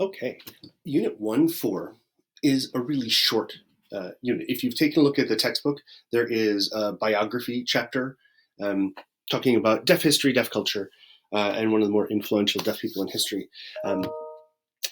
Okay, Unit 1-4 is a really short unit. If you've taken a look at the textbook, there is a biography chapter um, talking about deaf history, deaf culture, and one of the more influential deaf people in history. Um,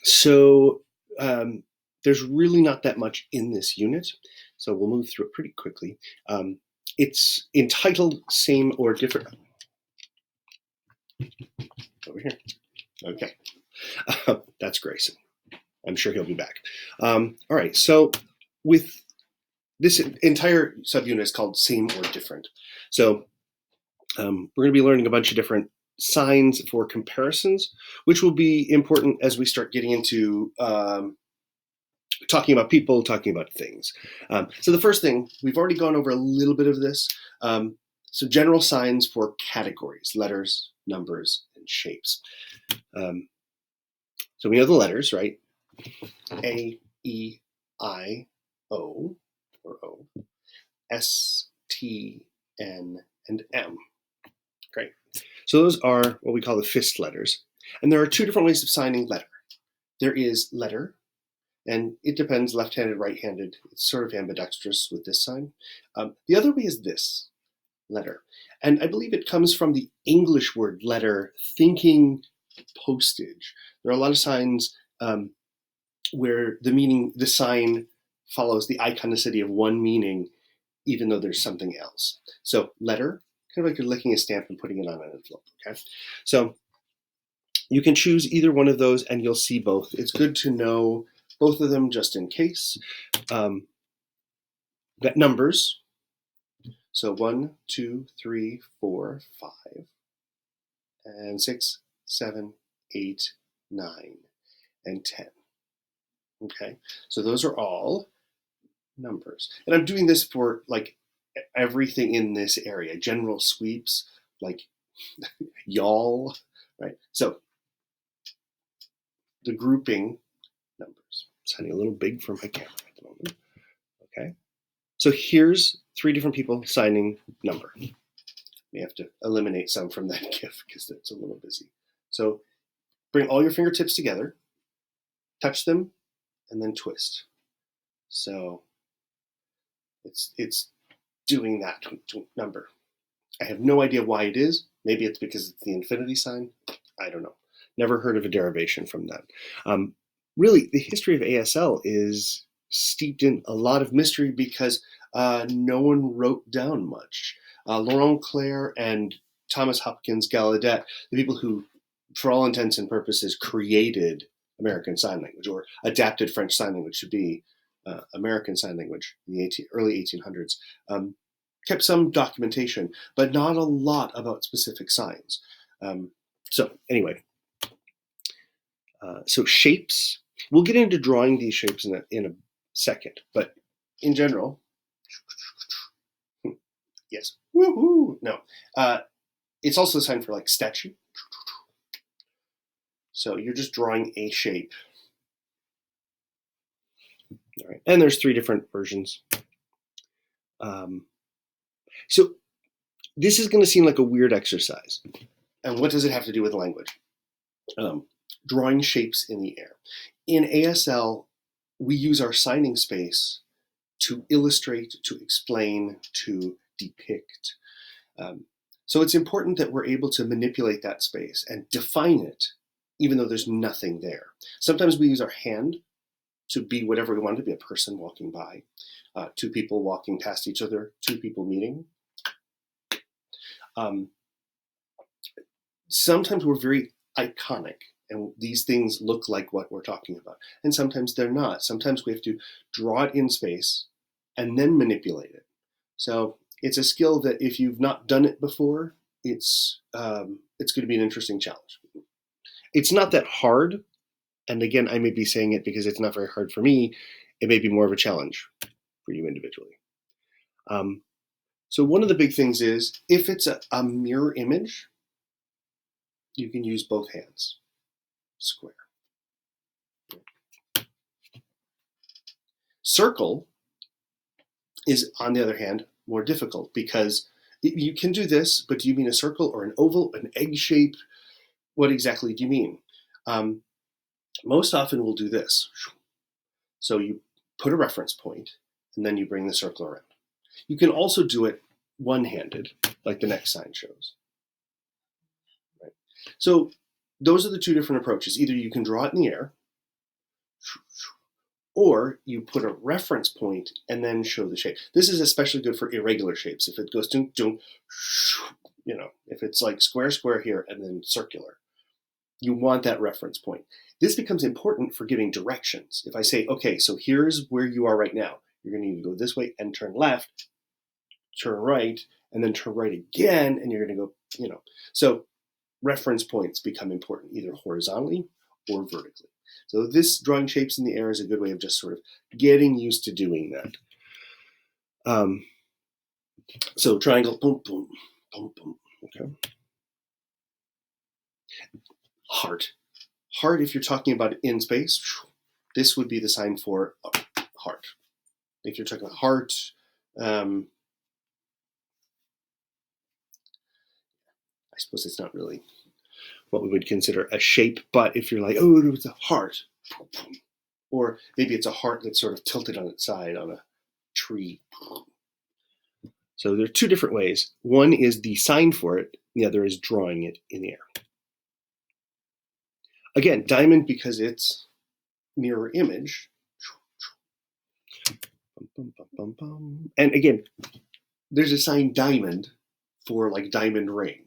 so um, there's really not that much in this unit, so we'll move through it pretty quickly. Um, it's entitled Same or Different. Over here. Okay. That's Grayson. I'm sure he'll be back. All right, so with this entire subunit is called Same or Different. So we're going to be learning a bunch of different signs for comparisons, which will be important as we start getting into talking about people, talking about things. So the first thing, we've already gone over a little bit of this. So general signs for categories, letters, numbers, and shapes. So we know the letters, right? A, E, I, O, or O, S, T, N, and M. Great. So those are what we call the fist letters. And there are two different ways of signing letter. There is letter, and it depends, left-handed, right-handed. It's sort of ambidextrous with this sign. The other way is this, letter. And I believe it comes from the English word letter, thinking postage. There are a lot of signs where the sign follows the iconicity of one meaning, even though there's something else. So letter, kind of like you're licking a stamp and putting it on an envelope, okay? So you can choose either one of those and you'll see both. It's good to know both of them just in case. That numbers, so 1, 2, 3, 4, 5, and 6, 7, 8, 9, and 10. Okay, so those are all numbers. And I'm doing this for like everything in this area, general sweeps, like y'all, right? So the grouping numbers. Sounding a little big for my camera at the moment. Okay. So here's three different people signing number. We have to eliminate some from that GIF because that's a little busy. So bring all your fingertips together, touch them, and then twist. So it's doing that number. I have no idea why it is. Maybe it's because it's the infinity sign. I don't know. Never heard of a derivation from that. Really, the history of ASL is steeped in a lot of mystery because no one wrote down much. Laurent Clerc and Thomas Hopkins Gallaudet, the people who, for all intents and purposes, created American Sign Language or adapted French Sign Language to be American Sign Language in the early 1800s, kept some documentation, but not a lot about specific signs. So anyway, so shapes. We'll get into drawing these shapes in a second, but in general, yes, woohoo! No, it's also a sign for like statue. So you're just drawing a shape. All right, and there's three different versions. So this is going to seem like a weird exercise. And what does it have to do with language? Drawing shapes in the air. In ASL, we use our signing space to illustrate, to explain, to depict. So it's important that we're able to manipulate that space and define it, even though there's nothing there. Sometimes we use our hand to be whatever we want to be, a person walking by, two people walking past each other, two people meeting. Sometimes we're very iconic and these things look like what we're talking about. And sometimes they're not. Sometimes we have to draw it in space and then manipulate it. So it's a skill that if you've not done it before, it's going to be an interesting challenge. It's not that hard. And again, I may be saying it because it's not very hard for me. It may be more of a challenge for you individually. So one of the big things is if it's a mirror image, you can use both hands. Square. Circle is, on the other hand, more difficult because you can do this, but do you mean a circle or an oval, an egg shape? What exactly do you mean? Most often we'll do this. So you put a reference point, and then you bring the circle around. You can also do it one-handed, like the next sign shows. Right? So those are the two different approaches. Either you can draw it in the air, or you put a reference point and then show the shape. This is especially good for irregular shapes. If it goes dunk, dunk, if it's like square, square here, and then circular, you want that reference point. This becomes important for giving directions. If I say, okay, so here's where you are right now. You're going to need to go this way and turn left, turn right, and then turn right again, and you're going to go, So reference points become important, either horizontally or vertically. So this drawing shapes in the air is a good way of just sort of getting used to doing that. So triangle, boom, boom, boom, boom. Okay. Heart. Heart, if you're talking about in space, this would be the sign for heart. If you're talking about heart, I suppose it's not really what we would consider a shape, but if you're like, oh, it's a heart, or maybe it's a heart that's sort of tilted on its side on a tree. So there are two different ways. One is the sign for it, the other is drawing it in the air. Again, diamond because it's mirror image. And again, there's a sign diamond for like diamond ring,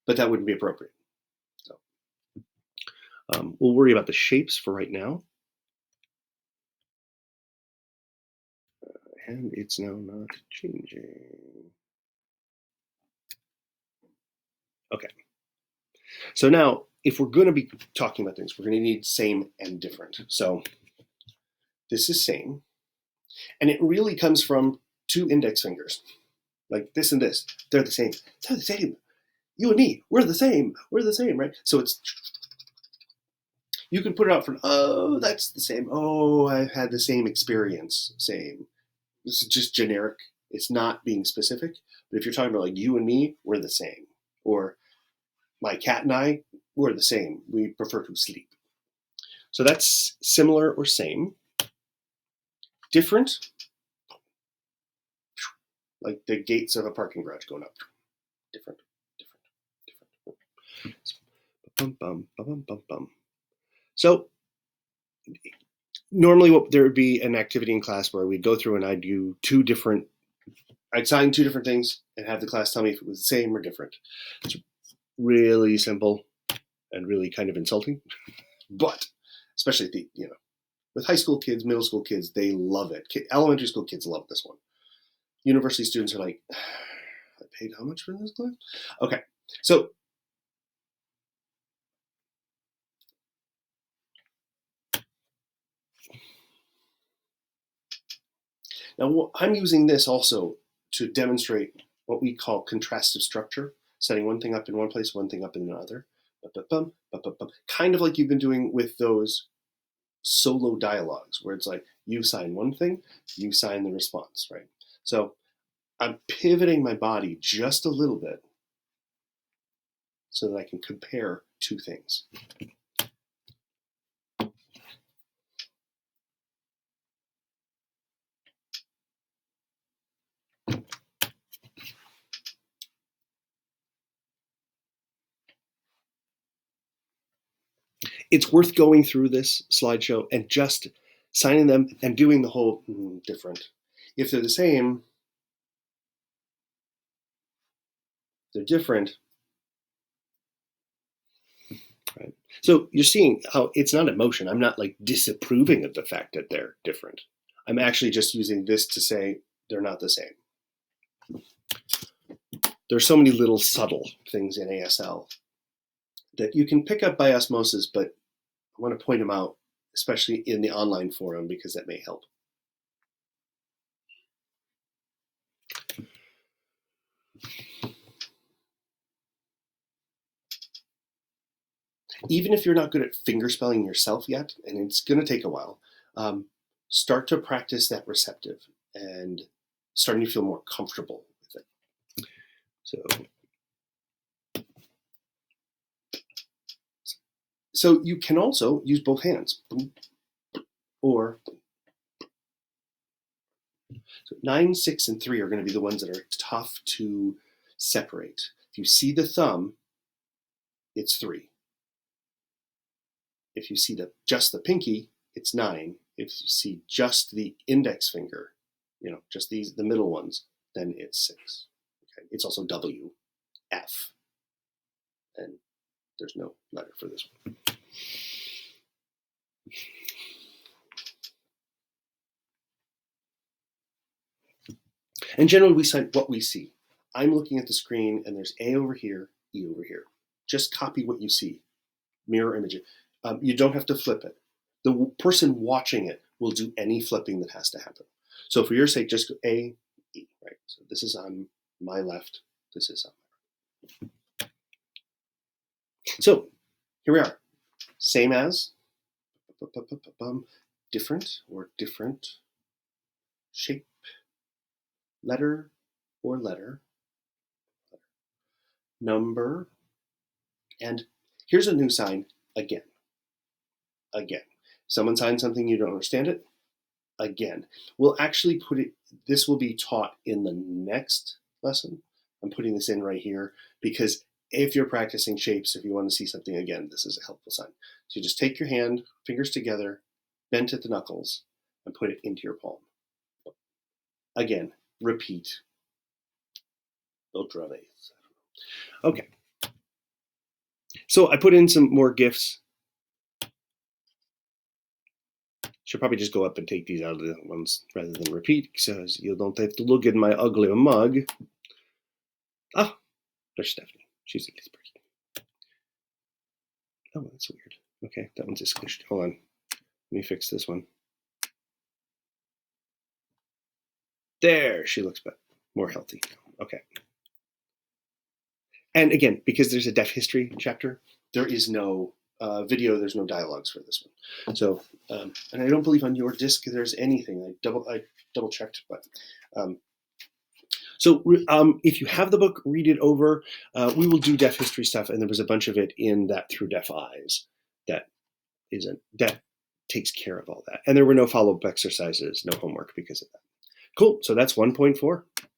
but that wouldn't be appropriate. So we'll worry about the shapes for right now. And it's now not changing. Okay. So now, if we're going to be talking about things, we're going to need same and different. So this is same. And it really comes from two index fingers. Like this and this. They're the same. They're the same. You and me, we're the same. We're the same, right? So it's, you can put it out for, oh, that's the same. Oh, I've had the same experience. Same. This is just generic. It's not being specific. But if you're talking about like you and me, we're the same. Or my cat and I, we're the same. We prefer to sleep. So that's similar or same. Different, like the gates of a parking garage going up. Different. So normally there would be an activity in class where we'd go through and I'd sign two different things and have the class tell me if it was the same or different. It's really simple and really kind of insulting, but especially with high school kids, middle school kids, they love it. Elementary school kids love this one. University students are like, I paid how much for this class? Okay, so now I'm using this also to demonstrate what we call contrastive structure, setting one thing up in one place, one thing up in another. Kind of like you've been doing with those solo dialogues where it's like you sign one thing, you sign the response, right? So I'm pivoting my body just a little bit so that I can compare two things. It's worth going through this slideshow and just signing them and doing the whole different. If they're the same, they're different. Right? So you're seeing how it's not emotion. I'm not like disapproving of the fact that they're different. I'm actually just using this to say they're not the same. There's so many little subtle things in ASL that you can pick up by osmosis, but I want to point them out, especially in the online forum, because that may help. Even if you're not good at fingerspelling yourself yet, and it's going to take a while, start to practice that receptive and starting to feel more comfortable with it. So you can also use both hands. Or so 9, 6, and 3 are going to be the ones that are tough to separate. If you see the thumb, it's 3. If you see just the pinky, it's 9. If you see just the index finger, just the middle ones, then it's 6. Okay. It's also W, F, and there's no letter for this one. And generally, we sign what we see. I'm looking at the screen, and there's A over here, E over here. Just copy what you see. Mirror image it. You don't have to flip it. The person watching it will do any flipping that has to happen. So for your sake, just go A, E, right? So this is on my left. This is on my right. So here we are. Same as, different or different shape, letter or letter, number, and here's a new sign, again. Again. Someone signs something, you don't understand it, again. We'll actually put it, this will be taught in the next lesson. I'm putting this in right here because if you're practicing shapes, if you want to see something again, this is a helpful sign. So you just take your hand, fingers together, bent at the knuckles, and put it into your palm. Again, repeat. Otra vez. Okay. So I put in some more GIFs. Should probably just go up and take these out of the ones rather than repeat, because you don't have to look at my ugly mug. Ah, there's Stephanie. She's a nice person. Oh, that's weird. Okay, that one's just squished. Hold on. Let me fix this one. There, she looks better, more healthy. Okay. And again, because there's a deaf history chapter, there is no video, there's no dialogues for this one. So, and I don't believe on your disc there's anything. I double checked, but so if you have the book, read it over. We will do deaf history stuff, and there was a bunch of it in that Through Deaf Eyes that takes care of all that. And there were no follow-up exercises, no homework because of that. Cool. So that's 1.4.